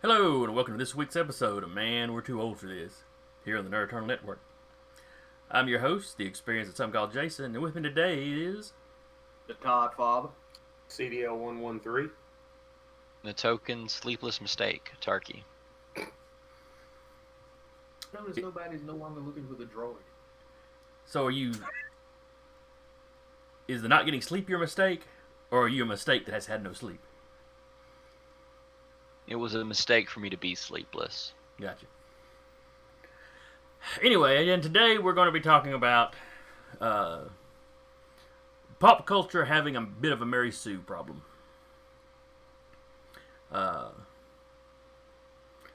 Hello, and welcome to this week's episode of Man, We're Too Old for This, here on the Nerd Eternal Network. I'm your host, the experienced some called Jason, and with me today is... The Todd Father. CDL 113. The token sleepless mistake, Turkey. Notice nobody's no longer looking for the droid. So are you... Is the not getting sleep your mistake, or are you a mistake that has had no sleep? It was a mistake for me to be sleepless. Gotcha. Anyway, and today we're going to be talking about pop culture having a bit of a Mary Sue problem. And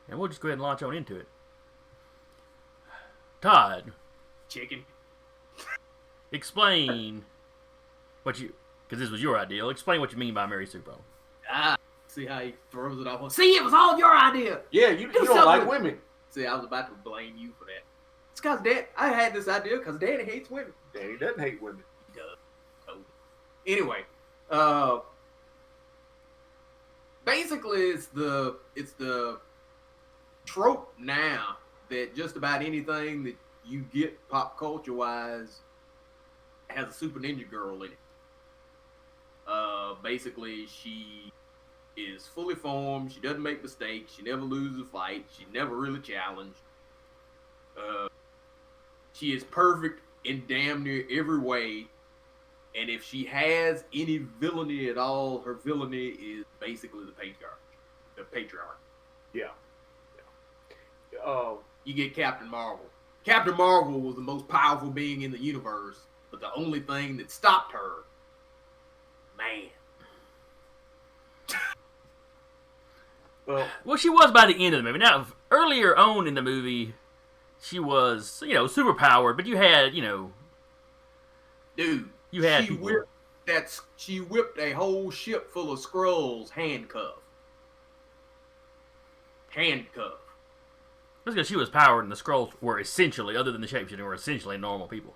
we'll just go ahead and launch on into it. Todd, Chicken. explain what you... Because this was your idea. Explain what you mean by Mary Sue problem. See how he throws it off. See, it was all your idea. Yeah, you don't like women. See, I was about to blame you for that. It's because Dad, I had this idea because Daddy hates women. Daddy doesn't hate women. He does. Oh. Anyway, basically it's the trope now that just about anything that you get pop culture wise has a super ninja girl in it. Basically she is fully formed. She doesn't make mistakes. She never loses a fight. She never really challenged. She is perfect in damn near every way. And if she has any villainy at all, her villainy is basically the patriarch. Yeah. You get Captain Marvel. Captain Marvel was the most powerful being in the universe, but the only thing that stopped her, man. Well, she was by the end of the movie. Now, earlier on in the movie, she was, super powered, but you had, Dude, you had she people. she whipped a whole ship full of Skrulls handcuffed. That's because she was powered, and the Skrulls were essentially, other than the shapeshifting, were essentially normal people.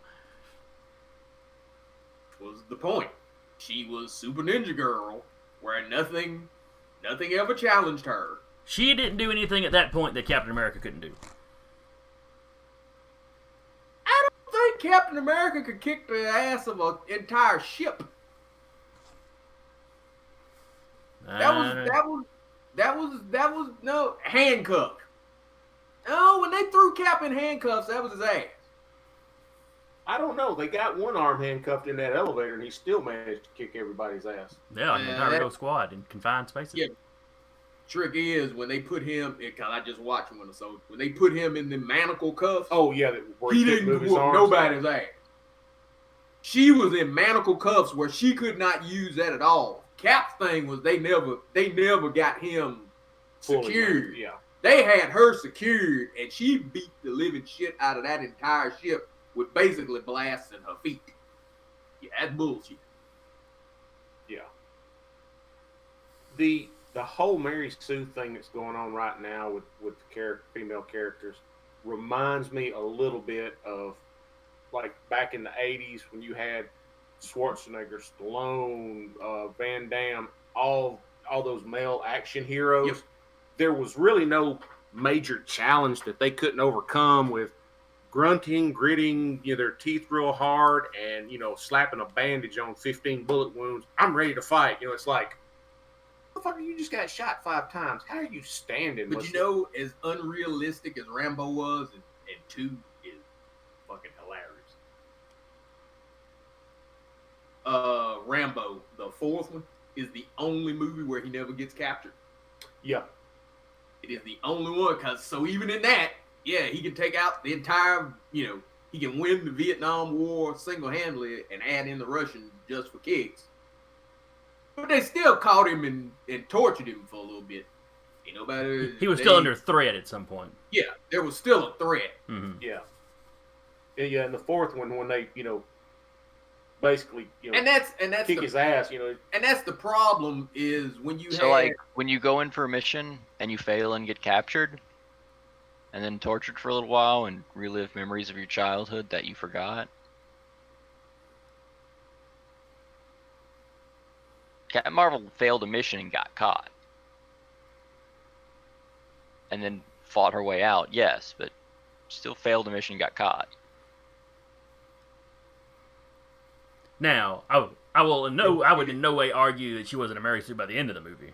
Was the point. She was Super Ninja Girl, where nothing ever challenged her. She didn't do anything at that point that Captain America couldn't do. I don't think Captain America could kick the ass of an entire ship. That was no handcuff. Oh, when they threw Cap in handcuffs, that was his ass. I don't know. They got one arm handcuffed in that elevator, and he still managed to kick everybody's ass. Yeah, an entire Ghost Squad in confined spaces. Yeah. Trick is when they put him, because I just watched one, so when they put him in the manacle cuffs. Oh yeah, where he didn't move his whoop arms. nobody's ass. She was in manacle cuffs where she could not use that at all. Cap's thing was they never got him secured. Yeah. They had her secured, and she beat the living shit out of that entire ship with basically blasting her feet. Yeah, that's bullshit. Yeah. The whole Mary Sue thing that's going on right now with the female characters reminds me a little bit of like back in the 80s when you had Schwarzenegger, Stallone, Van Damme, all those male action heroes. Yep. There was really no major challenge that they couldn't overcome with grunting, gritting, their teeth real hard, and slapping a bandage on 15 bullet wounds. I'm ready to fight. It's like, motherfucker, you just got shot 5 times. How are you standing? But as unrealistic as Rambo was, and 2 is fucking hilarious. Rambo, the 4th one, is the only movie where he never gets captured. Yeah. It is the only one, so even in that, yeah, he can take out the entire, he can win the Vietnam War single-handedly and add in the Russians just for kicks. But they still caught him and tortured him for a little bit. He was still under threat at some point. Yeah, there was still a threat. Mm-hmm. Yeah. Yeah, and the 4th one when they, basically, and that's kick his ass, And that's the problem is when you when you go in for a mission and you fail and get captured, and then tortured for a little while and relive memories of your childhood that you forgot. Captain Marvel failed a mission and got caught. and then fought her way out. Yes, but still failed the mission and got caught. Now, I would in no way argue that she wasn't a Mary Sue by the end of the movie.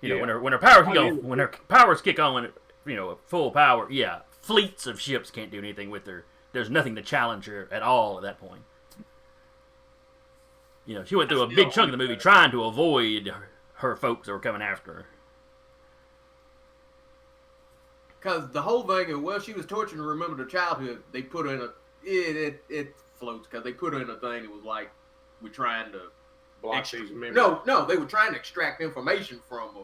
You know, when her powers kick on, full power, yeah, fleets of ships can't do anything with her. There's nothing to challenge her at all at that point. You know, she went through a big chunk of the movie trying to avoid her folks that were coming after her. Because the whole thing of, well, she was tortured and remembered her childhood, they put her in a... It floats, because they put her in a thing that was like, we're trying to... Block these memories. No, they were trying to extract information from her.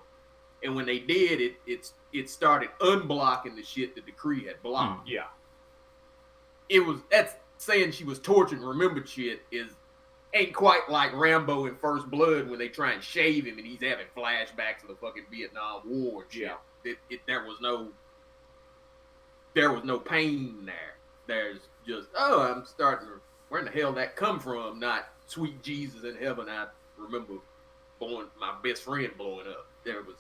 And when they did, it started unblocking the shit that the Kree had blocked. Yeah. That's saying she was tortured and remembered shit ain't quite like Rambo in First Blood when they try and shave him and he's having flashbacks of the fucking Vietnam War and shit. Yeah. There was no pain there. There's just, I'm starting to, where in the hell that come from? Not sweet Jesus in heaven. I remember my best friend blowing up. There was,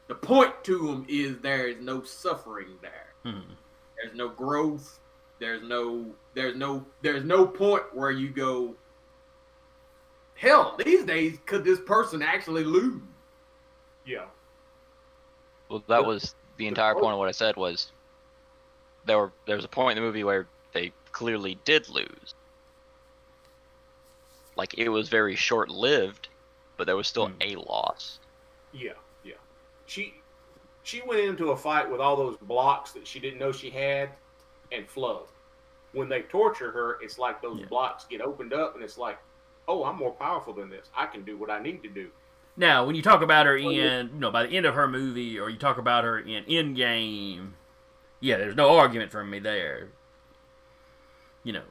the point to him is there is no suffering there. There's no growth. There's no point where you go, hell, these days could this person actually lose? Yeah. Well, that was the entire point of what I said was there was a point in the movie where they clearly did lose. Like, it was very short-lived, but there was still a loss. Yeah. She went into a fight with all those blocks that she didn't know she had and flowed. When they torture her, it's like those blocks get opened up and it's like, oh, I'm more powerful than this. I can do what I need to do. Now, when you talk about her by the end of her movie, or you talk about her in Endgame, there's no argument from me there. You know,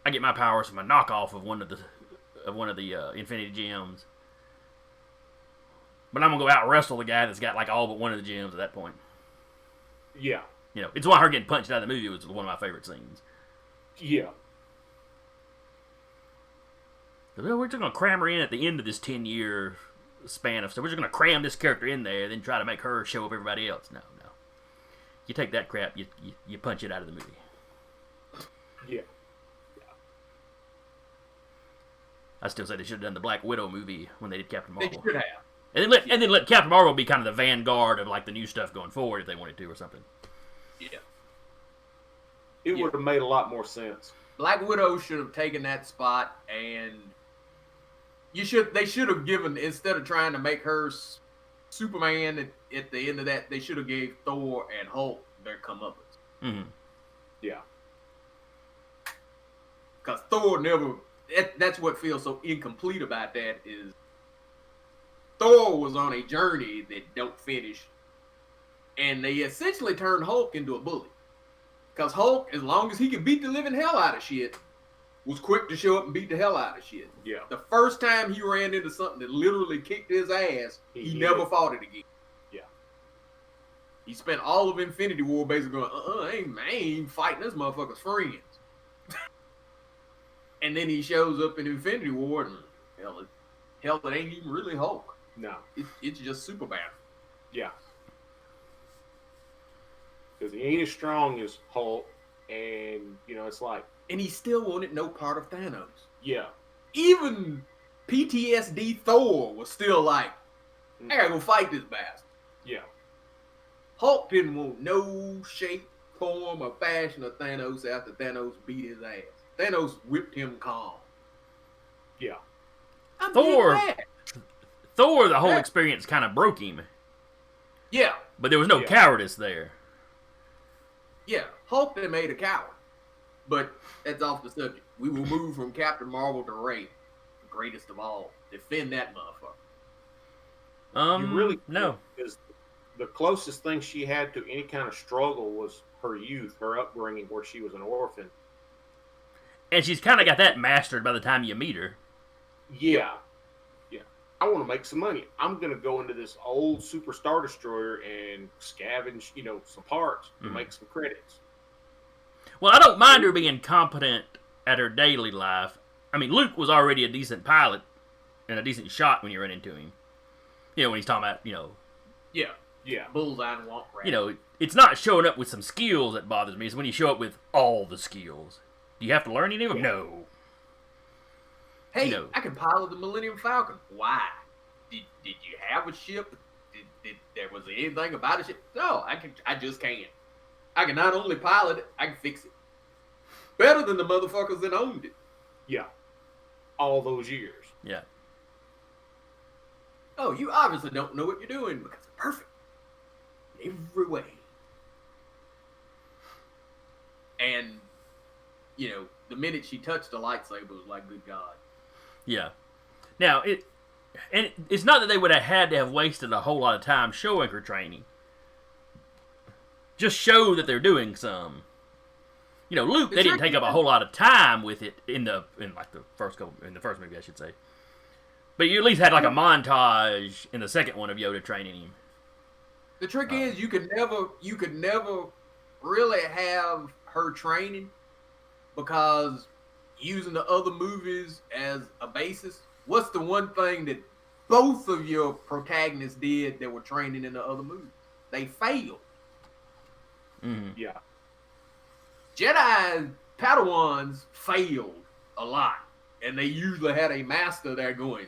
I get my powers from a knockoff of one of the Infinity Gems. But I'm going to go out and wrestle the guy that's got like all but one of the gems at that point. Yeah. You know, it's why her getting punched out of the movie was one of my favorite scenes. Yeah. We're just going to cram her in at the end of this 10-year span of stuff. We're just going to cram this character in there and then try to make her show up everybody else. No. You take that crap, you punch it out of the movie. Yeah. I still say they should have done the Black Widow movie when they did Captain Marvel. They should have. And then let Captain Marvel be kind of the vanguard of like the new stuff going forward if they wanted to or something. Yeah. It would have made a lot more sense. Black Widow should have taken that spot, and they should have given, instead of trying to make her Superman at the end of that, they should have gave Thor and Hulk their comeuppance. Mm-hmm. Yeah. Because Thor never, that's what feels so incomplete about that is Thor was on a journey that don't finish, and they essentially turned Hulk into a bully. Because Hulk, as long as he can beat the living hell out of shit, was quick to show up and beat the hell out of shit. Yeah. The first time he ran into something that literally kicked his ass, he never fought it again. Yeah. He spent all of Infinity War basically going, I ain't fighting this motherfucker's friends. And then he shows up in Infinity War and hell, it ain't even really Hulk. No. It's just Superman. Yeah. Because he ain't as strong as Hulk, and, it's like... And he still wanted no part of Thanos. Yeah. Even PTSD Thor was still like, I gotta go fight this bastard. Yeah. Hulk didn't want no shape, form, or fashion of Thanos after Thanos beat his ass. Thanos whipped him calm. Yeah. Thor, the whole experience kind of broke him. Yeah. But there was no cowardice there. Yeah, Hulk they made a coward. But that's off the subject. We will move from Captain Marvel to Ray, the greatest of all. Defend that motherfucker. You really no. Because the closest thing she had to any kind of struggle was her youth, her upbringing, where she was an orphan. And she's kind of got that mastered by the time you meet her. Yeah. I want to make some money. I'm going to go into this old Super Star Destroyer and scavenge, some parts to make some credits. Well, I don't mind her being competent at her daily life. I mean, Luke was already a decent pilot and a decent shot when you run into him. When he's talking about, Yeah. Yeah. Bullseye and womp rat. You know, it's not showing up with some skills that bothers me. It's when you show up with all the skills. Do you have to learn any of them? Yeah. No. Hey, You know. I can pilot the Millennium Falcon. Why? Did you have a ship? Did there was anything about a ship? No, I just can't. I can not only pilot it, I can fix it. Better than the motherfuckers that owned it. Yeah. All those years. Yeah. Oh, you obviously don't know what you're doing because it's perfect. In every way. And, you know, the minute she touched the lightsaber, it was like, good God. Yeah. Now, it's not that they would have had to have wasted a whole lot of time showing her training. Just show that they're doing some. You know, Luke, they didn't take up a whole lot of time with it in the first movie, I should say. But you at least had like a montage in the second one of Yoda training him. The trick is you could never really have her training because using the other movies as a basis, what's the one thing that both of your protagonists did that were training in the other movies? They failed. Mm-hmm. Yeah. Jedi Padawans failed a lot, and they usually had a master there going,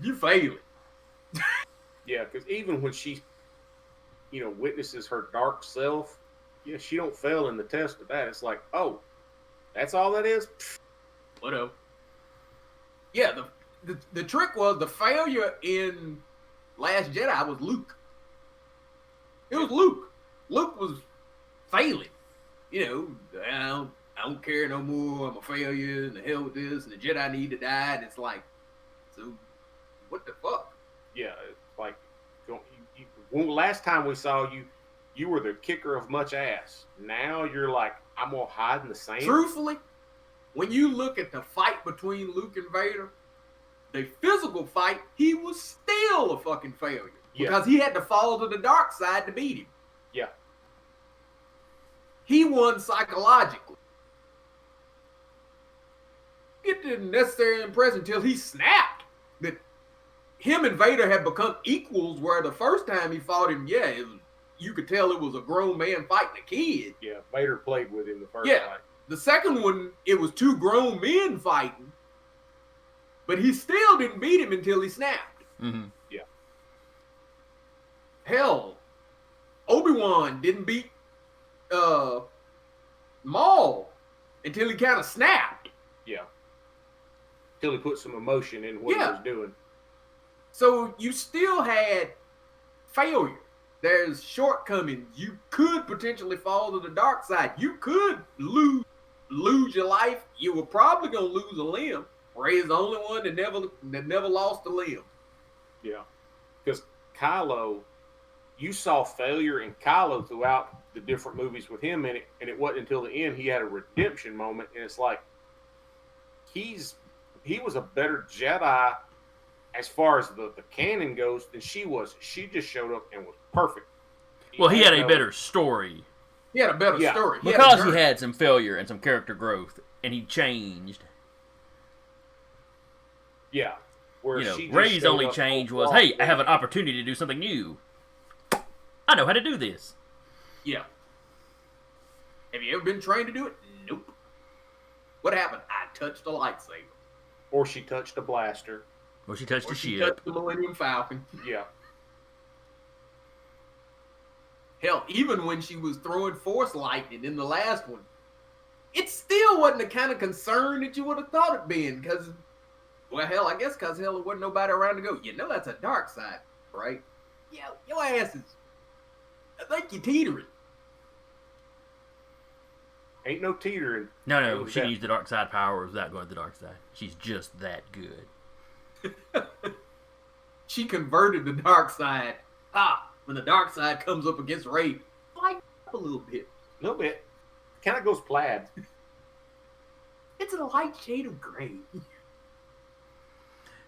"You failing." Yeah, because even when she, you know, witnesses her dark self, yeah, she don't fail in the test of that. It's like, oh, that's all that is? Whatever. Yeah, the trick was the failure in Last Jedi was Luke. It was Luke. Luke was failing. You know, I don't care no more. I'm a failure, and the hell with this, and the Jedi need to die. And it's like, so what the fuck? Yeah, it's like, last time we saw you, you were the kicker of much ass. Now you're like, I'm gonna hide in the sand. Truthfully, when you look at the fight between Luke and Vader, the physical fight, he was still a fucking failure. Yeah. Because he had to fall to the dark side to beat him. Yeah. He won psychologically. Get the necessary impression until he snapped that him and Vader had become equals, where the first time he fought him, you could tell it was a grown man fighting a kid. Yeah, Vader played with him the first Yeah. fight. The second one, it was two grown men fighting, but he still didn't beat him until he snapped. Mm-hmm. Yeah. Hell, Obi-Wan didn't beat Maul until he kind of snapped. Yeah. Till he put some emotion in what he was doing. So you still had failure. There's shortcomings. You could potentially fall to the dark side. You could lose your life. You were probably gonna lose a limb. Rey's the only one that never lost a limb. Yeah. Because Kylo, you saw failure in Kylo throughout the different movies with him in it, and it wasn't until the end he had a redemption moment, and it's like he was a better Jedi as far as the canon goes than she was. She just showed up and was perfect. Well, he had a better story. He had a better story. Because he had some failure and some character growth, and he changed. Yeah. Where You know, she just Rey's showed only up change overall. was, hey, I have an opportunity to do something new. I know how to do this. Yeah. Have you ever been trained to do it? Nope. What happened? I touched a lightsaber. Or she touched a blaster. Or she touched Or a she ship. touched the Millennium Falcon. Yeah. Hell, even when she was throwing force lightning in the last one, it still wasn't the kind of concern that you would have thought it being. Because, well, hell, I guess because there wasn't nobody around to go, you know that's a dark side, right? Yeah, your ass is, I think you're teetering. Ain't no teetering. No, she used the dark side powers without going to the dark side. She's just that good. She converted the dark side. When the dark side comes up against Rey, light up a little bit. A little bit. Kind of goes plaid. It's a light shade of gray.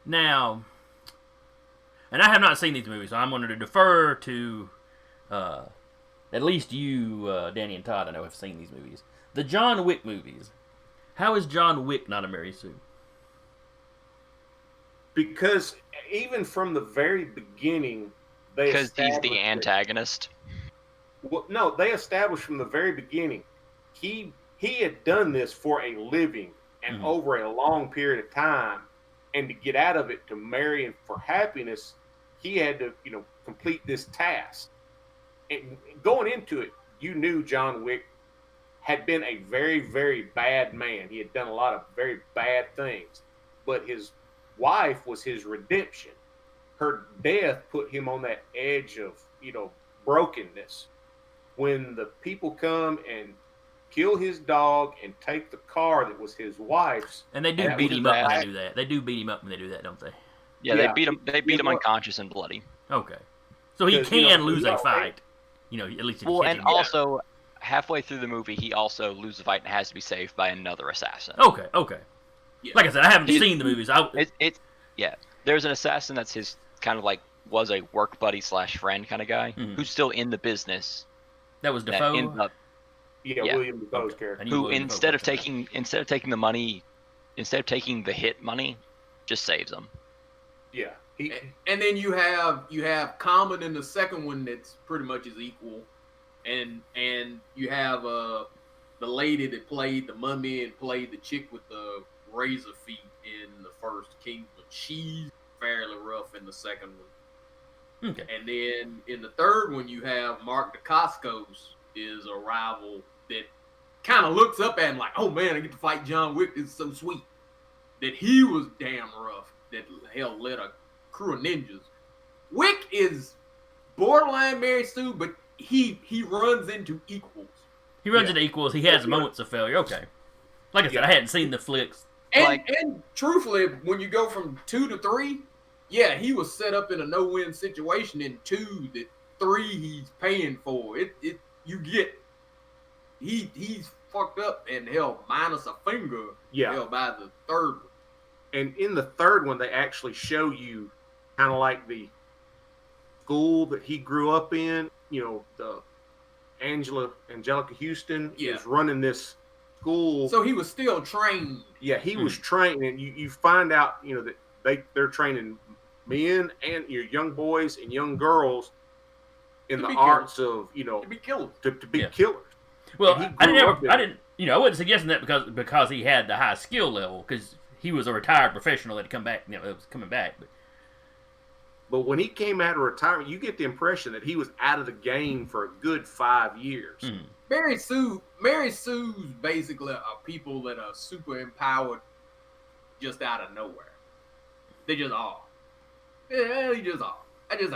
Now, and I have not seen these movies, so I'm going to defer to at least you, Danny and Todd, I know have seen these movies. The John Wick movies. How is John Wick not a Mary Sue? Because even from the very beginning, Because he's the established antagonist. well, no, they established from the very beginning he had done this for a living and over a long period of time, and to get out of it to marry and for happiness, he had to complete this task. And going into it, you knew John Wick had been a very, very bad man. He had done a lot of very bad things, but his wife was his redemption. Her death put him on that edge of brokenness. When the people come and kill his dog and take the car that was his wife's, and they do beat him up when they do that. They do beat him up when they do that, don't they? Yeah, they beat him. They beat him unconscious and bloody. Okay, so he can lose a fight. At least if you hit him. Also halfway through the movie, he also loses the fight and has to be saved by another assassin. Okay. Yeah. Like I said, I haven't seen the movies. There's an assassin that's his kind of like was a work buddy / friend kind of guy who's still in the business. That was Dafoe. William Dafoe's character. Who instead of taking the money, instead of taking the hit money, just saves them. Yeah. And then you have Common in the second one that's pretty much is equal, and you have the lady that played the mummy and played the chick with the razor feet in the first Kingsman. She's fairly rough in the second one. Okay. And then in the third one, you have Mark Dacascos is a rival that kind of looks up at him like, oh man, I get to fight John Wick. It's so sweet. That he was damn rough. That hell led a crew of ninjas. Wick is borderline Mary Sue, but he runs into equals. He runs into equals. He has moments of failure. Okay. Like I said, I hadn't seen the flicks. And truthfully, when you go from 2 to 3, yeah, he was set up in a no-win situation in 2. That 3 he's paying for. He's fucked up and hell minus a finger. Hell by the third one. And in the third one, they actually show you kind of like the school that he grew up in. The Angelica Houston is running this school. So he was still trained. Yeah, he was trained, and you find out that they're training men and young boys and young girls in the arts of to be killers. To be killers. Well, I wasn't suggesting that because he had the high skill level, because he was a retired professional that had come back. It was coming back. But when he came out of retirement, you get the impression that he was out of the game for a good 5 years. Mary Sue's basically are people that are super empowered just out of nowhere. They just are. Yeah, they just are. I just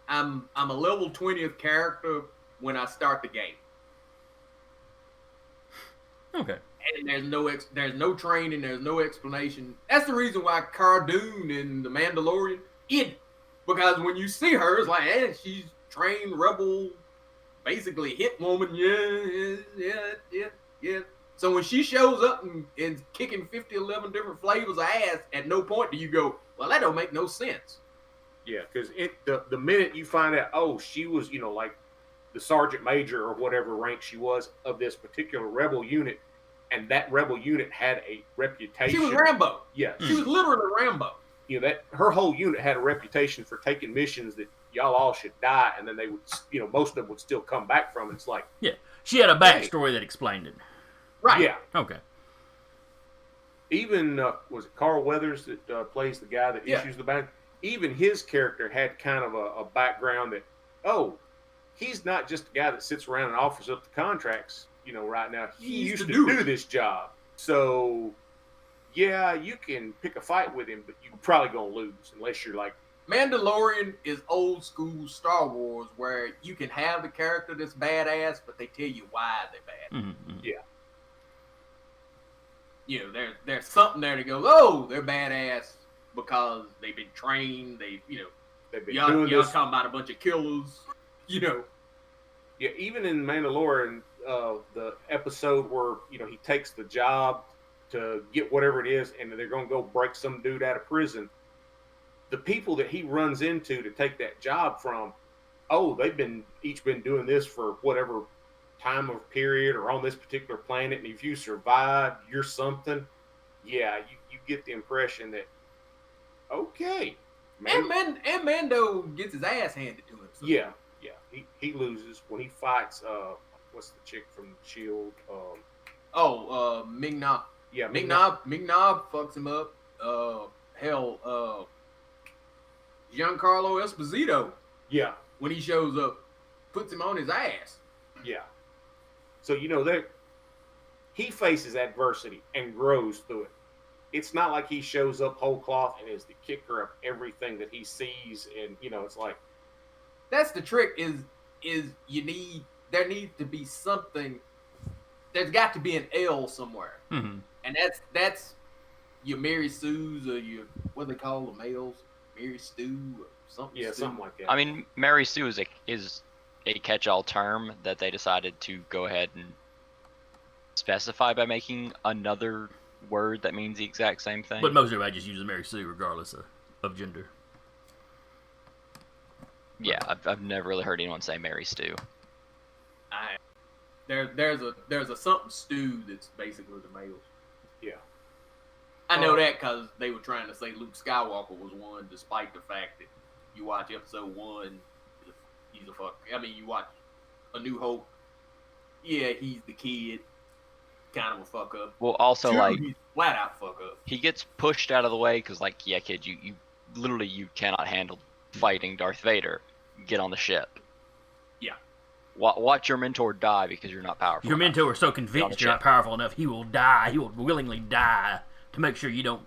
am. I'm a level 20th character when I start the game. Okay. And there's no training, there's no explanation. That's the reason why Cara Dune in The Mandalorian because when you see her, it's like, she's trained rebel, basically hit woman. Yeah. So when she shows up and kicking 11 different flavors of ass, at no point do you go, well, that don't make no sense. Yeah, because the minute you find out, she was, like the sergeant major or whatever rank she was of this particular rebel unit, and that rebel unit had a reputation. She was Rambo. Yeah. She was literally Rambo. That her whole unit had a reputation for taking missions that y'all all should die, and then they would, most of them would still come back from it. It's like, she had a backstory that explained it. Right. Yeah. Okay. Even was it Carl Weathers that plays the guy that issues the ban? Even his character had kind of a background that, he's not just a guy that sits around and offers up the contracts. Right now he used to do this job. So, yeah, you can pick a fight with him, but you're probably gonna lose unless you're like. Mandalorian is old school Star Wars, where you can have the character that's badass, but they tell you why they're bad. Yeah. There's something there that goes, oh, they're badass because they've been trained. They've been doing this. Talking about a bunch of killers. Yeah, even in Mandalorian, the episode where he takes the job to get whatever it is, and they're going to go break some dude out of prison. The people that he runs into to take that job from, they've each been doing this for whatever time of period or on this particular planet, and if you survive, you're something. Yeah, you get the impression that, okay, And Mando gets his ass handed to him. So. Yeah. He loses when he fights. What's the chick from Shield? Ming-Na. Yeah, Ming-Na fucks him up. Giancarlo Esposito. Yeah. When he shows up, puts him on his ass. Yeah. So that he faces adversity and grows through it. It's not like he shows up whole cloth and is the kicker of everything that he sees, and it's like that's the trick. Is there needs to be something. There's got to be an L somewhere, Mm-hmm. and that's your Mary Sue's or your what they call the males, Mary Stew or something. Yeah, stew. something like that. I mean, Mary Sue is a catch-all term that they decided to go ahead and specify by making another word that means the exact same thing. But most everybody just uses Mary Sue regardless of gender. Yeah, I've never really heard anyone say Mary Stew. There's a something stew that's basically the males. Yeah. I know that because they were trying to say Luke Skywalker was one, despite the fact that you watch episode 1, he's a fuck. I mean, you watch A New Hope. Yeah, he's the kid, kind of a fuck up. Well, also 2, he's flat out fuck up. He gets pushed out of the way because, yeah, kid, you literally you cannot handle fighting Darth Vader. Get on the ship. Yeah. Watch your mentor die because you're not powerful. Your mentor is so convinced you're not powerful enough, he will die. He will willingly die to make sure you don't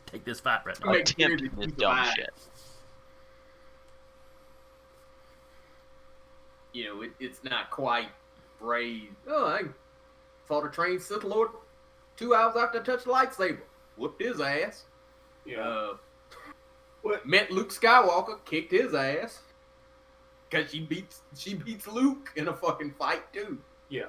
take this fight right now. Attempt this dumb shit. It's not quite brave. Oh, I fought a trained Sith Lord 2 hours after I touched the lightsaber. Whooped his ass. Yeah. Met Luke Skywalker, kicked his ass. Because she beats Luke in a fucking fight too. Yeah.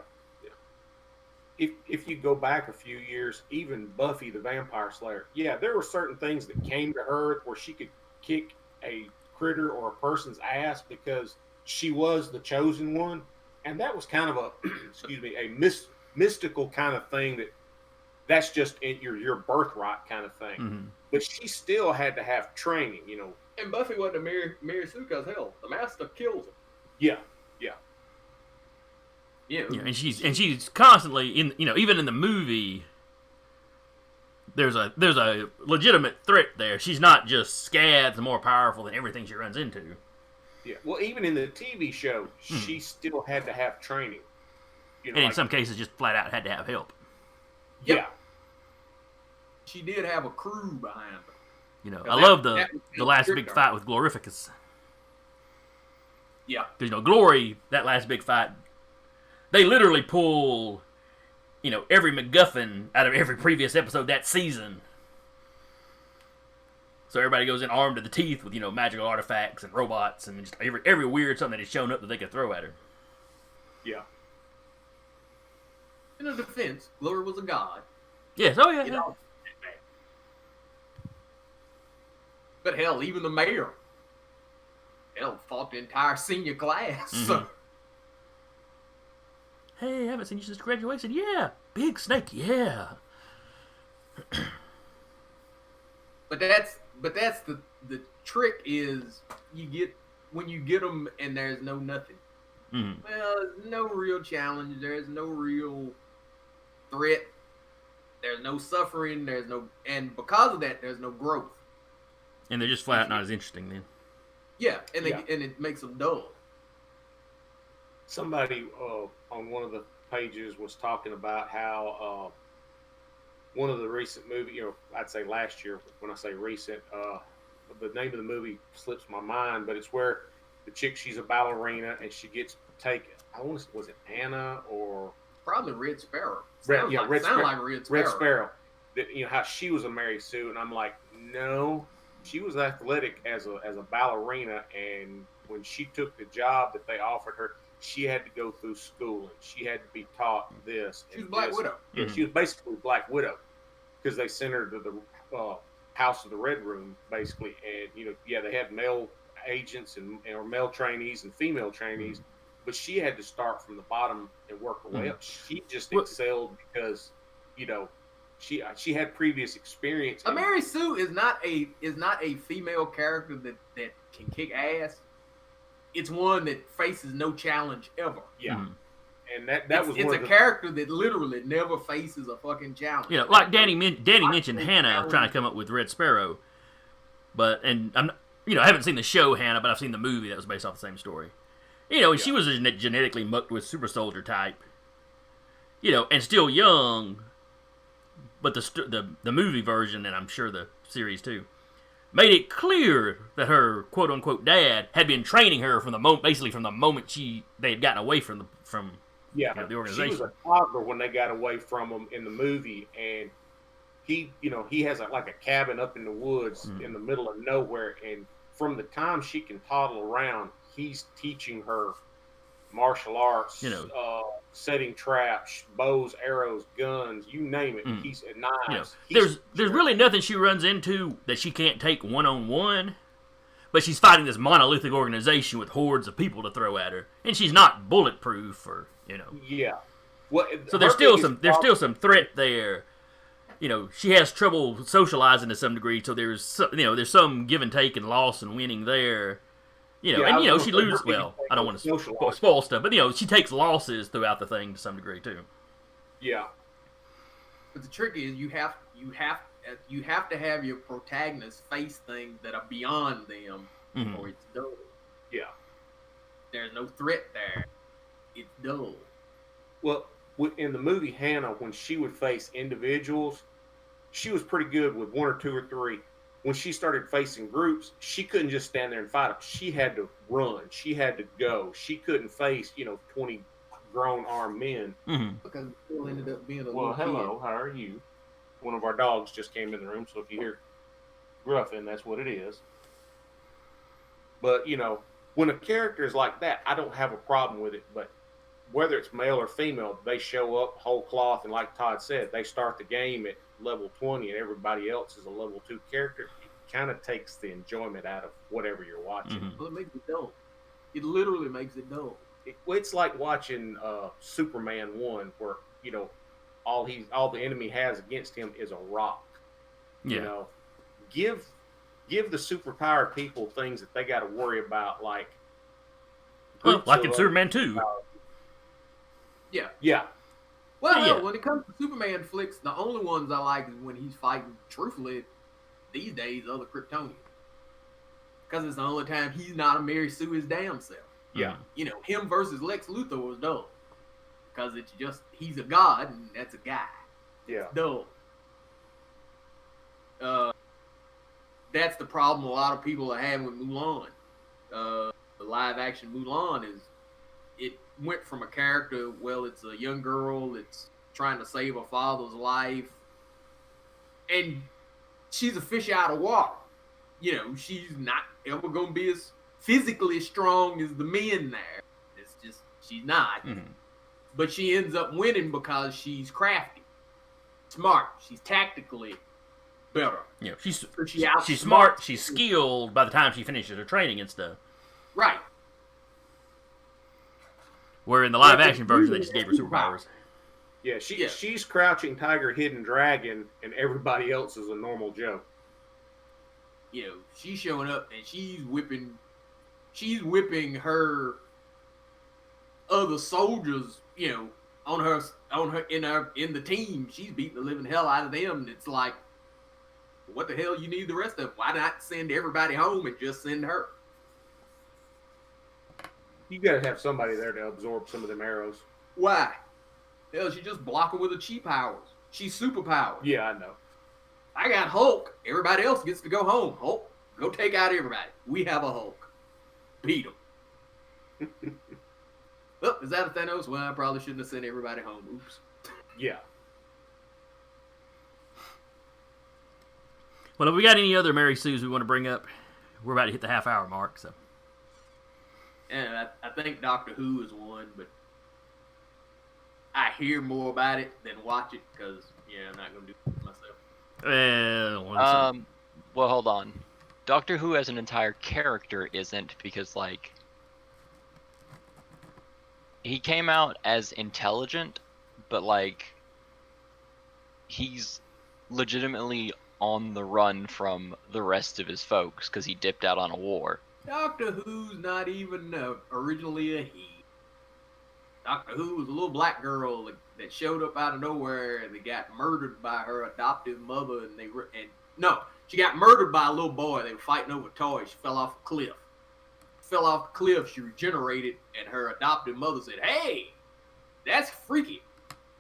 If you go back a few years, even Buffy the Vampire Slayer, there were certain things that came to her where she could kick a critter or a person's ass because she was the chosen one, and that was kind of a mystical kind of thing that's just your birthright kind of thing. Mm-hmm. But she still had to have training, And Buffy wasn't a Mary Sue because hell, the Master kills her. Yeah. Yeah, and she's constantly even in the movie. There's a legitimate threat there. She's not just scads more powerful than everything she runs into. Yeah. Well, even in the TV show, she still had to have training. And in some cases, just flat out had to have help. Yeah. She did have a crew behind her. I love the last big fight with Glorificus. Yeah. Because Glory, that last big fight, they literally pull, every MacGuffin out of every previous episode that season. So everybody goes in armed to the teeth with, magical artifacts and robots and just every weird something that has shown up that they could throw at her. Yeah. In her defense, Glory was a god. Yes, oh yeah. But hell, even the mayor, fought the entire senior class. Mm-hmm. Hey, I haven't seen you since graduation. Yeah, big snake. Yeah. But that's the trick is when you get them and there's no nothing. Mm-hmm. Well, there's no real challenge. There's no real threat. There's no suffering. And because of that, there's no growth. And they're just flat out not as interesting then. Yeah, and it makes them dull. Somebody on one of the pages was talking about how one of the recent movies, I'd say last year, when I say recent, the name of the movie slips my mind, but it's where the chick, she's a ballerina and she gets taken. Was it Anna or probably Red Sparrow? Red Sparrow. Like Red Sparrow. Red Sparrow. That how she was a Mary Sue, and I'm like, no, she was athletic as a ballerina, and when she took the job that they offered her, she had to go through schooling. She had to be taught this. She was Black Widow. Yeah, she was basically Black Widow because they sent her to the House of the Red Room, basically. And, they had male agents or male trainees and female trainees, but she had to start from the bottom and work her way up. She just excelled because, she had previous experience. A Mary Sue is not a female character that can kick ass. It's one that faces no challenge ever. Yeah. Mhm. And that was it's one a of the, character that literally never faces a fucking challenge. You know, like Danny mentioned Hannah trying to come up with Red Sparrow, and I haven't seen the show Hannah, but I've seen the movie that was based off the same story. You know, and she was a genetically mucked with super soldier type. You know, and still young, but the movie version, and I'm sure the series too, made it clear that her quote unquote dad had been training her from the moment they had gotten away from the organization. She was a toddler when they got away from him in the movie, and he has like a cabin up in the woods in the middle of nowhere, and from the time she can toddle around, he's teaching her martial arts, setting traps, bows, arrows, guns, you name it. He's at knives. There's really nothing she runs into that she can't take one-on-one, but she's fighting this monolithic organization with hordes of people to throw at her, and she's not bulletproof, or Yeah. Well, so there's still some threat there. You know, she has trouble socializing to some degree, so there's some give and take and loss and winning there. She loses. Well, I don't want to spoil stuff, but she takes losses throughout the thing to some degree too. Yeah. But the trick is you have to have your protagonists face things that are beyond them, or it's dull. Yeah. There's no threat there. It's dull. Well, in the movie Hannah, when she would face individuals, she was pretty good with one or two or three. When she started facing groups, she couldn't just stand there and fight them. She had to run. She had to go. She couldn't face, 20 grown armed men. Because it still ended up being a Well, little hello, kid. how are you? One of our dogs just came in the room, so if you hear gruffing, that's what it is. But, when a character is like that, I don't have a problem with it. But whether it's male or female, they show up whole cloth, and like Todd said, they start the game at level 20 and everybody else is a level 2 character. It kind of takes the enjoyment out of whatever you're watching. Well, it makes it dull. It literally makes it dull. It's like watching Superman 1, where all the enemy has against him is a rock. Give the superpowered people things that they got to worry about, like in Superman 2. Yeah. Well, when it comes to Superman flicks, the only ones I like is when he's fighting, truthfully, these days, other Kryptonians. Because it's the only time he's not a Mary Sue his damn self. Yeah. Him versus Lex Luthor was dull. Because it's just, he's a god, and that's a guy. Yeah. It's dull. That's the problem a lot of people are having with Mulan. The live-action Mulan it went from a character, it's a young girl that's trying to save her father's life, and she's a fish out of water. She's not ever going to be as physically strong as the men there. It's just, she's not. But she ends up winning because she's crafty, smart, she's tactically better. She's So smart, she's skilled by the time she finishes her training and stuff. Right. Where in the live action version, they just gave her superpowers. Yeah, she's Crouching Tiger, Hidden Dragon, and everybody else is a normal Joe. She's showing up and she's whipping her other soldiers, on her in the team. She's beating the living hell out of them. And it's like, what the hell you need the rest of them? Why not send everybody home and just send her? You got to have somebody there to absorb some of them arrows. Why? Hell, she just block her with her chi powers. She's superpowered. Yeah, I know. I got Hulk. Everybody else gets to go home. Hulk, go take out everybody. We have a Hulk. Beat him. Well, is that a Thanos? Well, I probably shouldn't have sent everybody home. Oops. Yeah. Well, have we got any other Mary Sues we want to bring up? We're about to hit the half-hour mark, so. And I think Doctor Who is one, but I hear more about it than watch it because, I'm not going to do it myself. Well, hold on. Doctor Who as an entire character isn't, because, he came out as intelligent, but, he's legitimately on the run from the rest of his folks because he dipped out on a war. Doctor Who's not even originally a he. Doctor Who was a little black girl that showed up out of nowhere and they got murdered by her adoptive mother, she got murdered by a little boy. They were fighting over toys. She fell off a cliff. She regenerated, and her adoptive mother said, "Hey, that's freaky."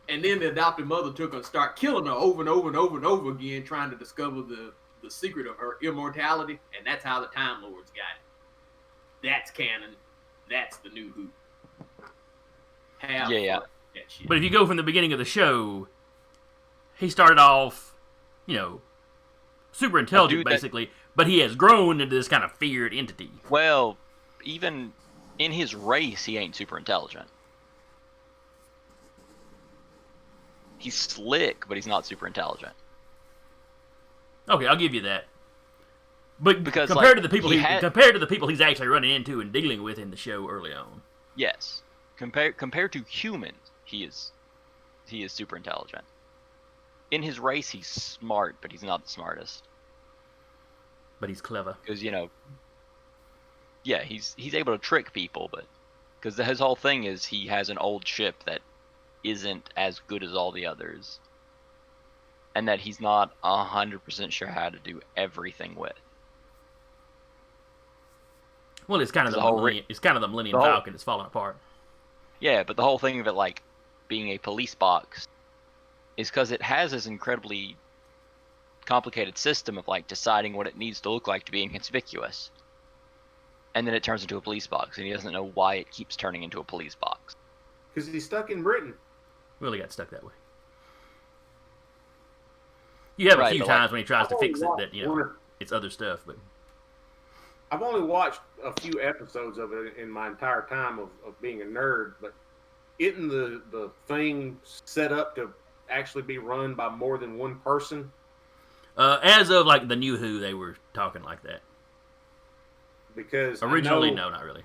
And then the adoptive mother took her and started killing her over and over and over and over again, trying to discover the secret of her immortality, and that's how the Time Lords got it. That's canon. That's the new Who. Yeah. But if you go from the beginning of the show, he started off, super intelligent, basically, but he has grown into this kind of feared entity. Well, even in his race, he ain't super intelligent. He's slick, but he's not super intelligent. Okay, I'll give you that. But because compared to the people he's actually running into and dealing with in the show early on. Yes. Compared to humans, he is super intelligent. In his race, he's smart, but he's not the smartest. But he's clever. Because he's able to trick people, but because his whole thing is he has an old ship that isn't as good as all the others, and that he's not 100% sure how to do everything with. Well, it's kind of the Millennium Falcon that's falling apart. Yeah, but the whole thing of it, being a police box, is because it has this incredibly complicated system of, deciding what it needs to look like to be inconspicuous. And then it turns into a police box, and he doesn't know why it keeps turning into a police box. Because he's stuck in Britain. Well, he got stuck that way. You have a few times when he tries to fix it that, it's other stuff, but... I've only watched a few episodes of it in my entire time of being a nerd, but isn't the thing set up to actually be run by more than one person? As of the new Who, they were talking like that. Because originally, no, not really.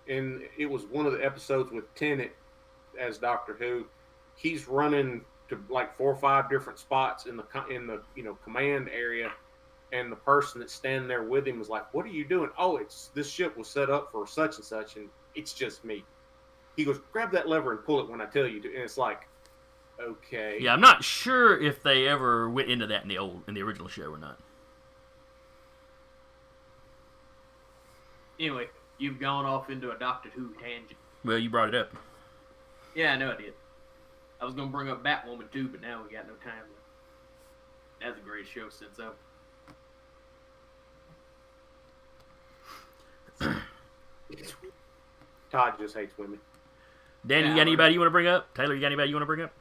And it was one of the episodes with Tennant as Doctor Who. He's running to 4 or 5 different spots in the command area. And the person that's standing there with him is like, "What are you doing?" "Oh, this ship was set up for such and such, and it's just me." He goes, "Grab that lever and pull it when I tell you to." And it's like, okay. Yeah, I'm not sure if they ever went into that in the original show or not. Anyway, you've gone off into a Doctor Who tangent. Well, you brought it up. Yeah, I know I did. I was going to bring up Batwoman too, but now we got no time left. That's a great show since ever. Todd just hates women. Danny, you got anybody you want to bring up? Taylor, you got anybody you want to bring up?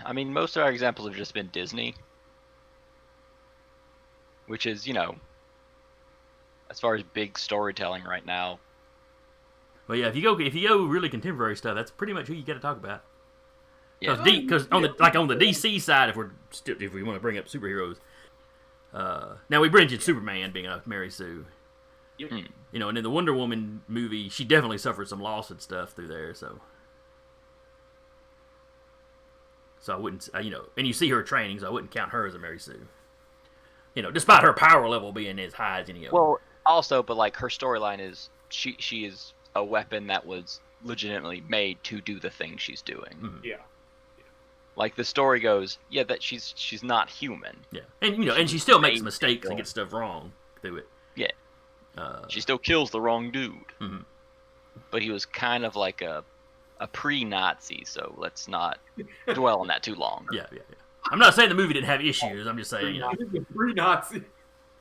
I mean, most of our examples have just been Disney. Which is, as far as big storytelling right now. Well, yeah, if you go really contemporary stuff, that's pretty much who you got to talk about. Yeah. Because on the DC side, if we want to bring up superheroes, now we mentioned Superman being a Mary Sue. Yep. And in the Wonder Woman movie, she definitely suffered some loss and stuff through there. So I wouldn't, and you see her training, so I wouldn't count her as a Mary Sue. Despite her power level being as high as any of them. Well, also, but her storyline is she is a weapon that was legitimately made to do the thing she's doing. Mm-hmm. Yeah. The story goes, that she's not human. Yeah, and she still makes mistakes and gets stuff wrong through it. Yeah. She still kills the wrong dude. Mm-hmm. But he was kind of like a pre-Nazi, so let's not dwell on that too long. Yeah. I'm not saying the movie didn't have issues. I'm just saying, Pre-Nazi.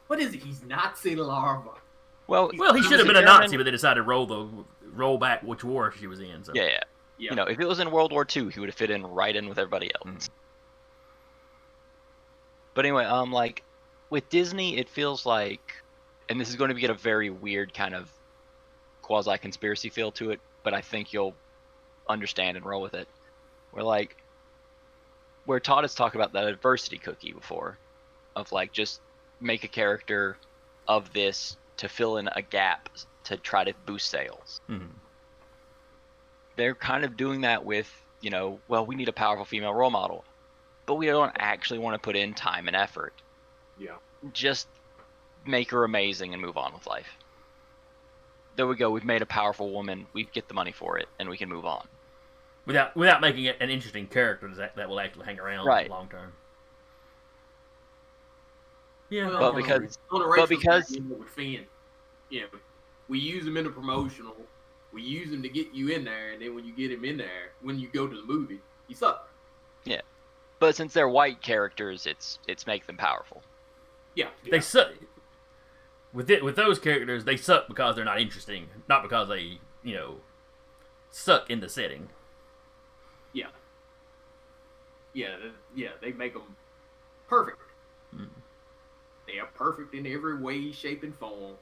What is it? He's Nazi larva. Well, he should have been a Nazi, but they decided to roll back which war she was in. So. Yeah. If it was in World War II, he would have fit in right in with everybody else. Mm. But anyway, with Disney, it feels like, and this is going to get a very weird kind of quasi-conspiracy feel to it, but I think you'll understand and roll with it. Where Todd has talked about that adversity cookie before, of just make a character of this to fill in a gap to try to boost sales. Mm-hmm. They're kind of doing that with, well, we need a powerful female role model, but we don't actually want to put in time and effort. Yeah. Just make her amazing and move on with life. There we go. We've made a powerful woman. We get the money for it, and we can move on. Without making it an interesting character that will actually hang around long term. Yeah, well, but because with Finn, we use him in a promotional. We use him to get you in there, and then when you get him in there, when you go to the movie, he sucks. Yeah, but since they're white characters, it's make them powerful. Yeah, they suck. With those characters, they suck because they're not interesting, not because they suck in the setting. Yeah. They make them perfect. Mm. They are perfect in every way, shape, and form.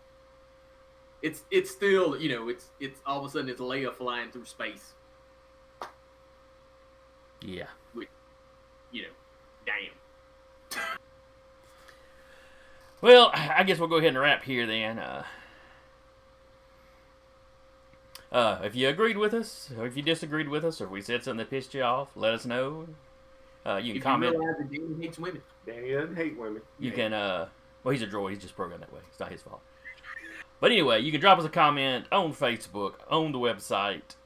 It's still, it's all of a sudden it's Leia flying through space. Yeah. Which, damn. Well, I guess we'll go ahead and wrap here then. If you agreed with us, or if you disagreed with us, or if we said something that pissed you off, let us know. You can comment. You realize that Danny hates women. Danny doesn't hate women. You can, well, he's a droid. He's just programmed that way. It's not his fault. But anyway, you can drop us a comment on Facebook, on the website.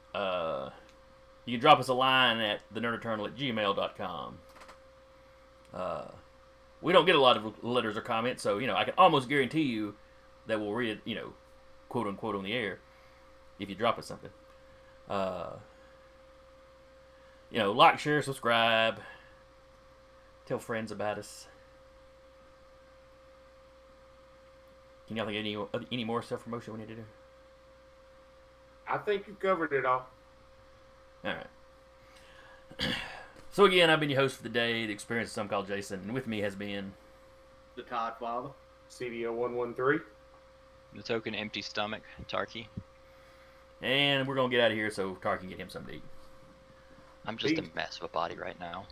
You can drop us a line at thenerdeternal@gmail.com. We don't get a lot of letters or comments, so, I can almost guarantee you that we'll read it, quote unquote, on the air if you drop us something. Like, share, subscribe, tell friends about us. Can y'all think of any more self-promotion we need to do? I think you covered it all. All right. So again, I've been your host for the day, the experience of some called Jason, and with me has been the Todd Father, CDO 113, the token empty stomach, Tarky. And we're gonna get out of here so Tarky can get him something to eat. I'm just a mess of a body right now.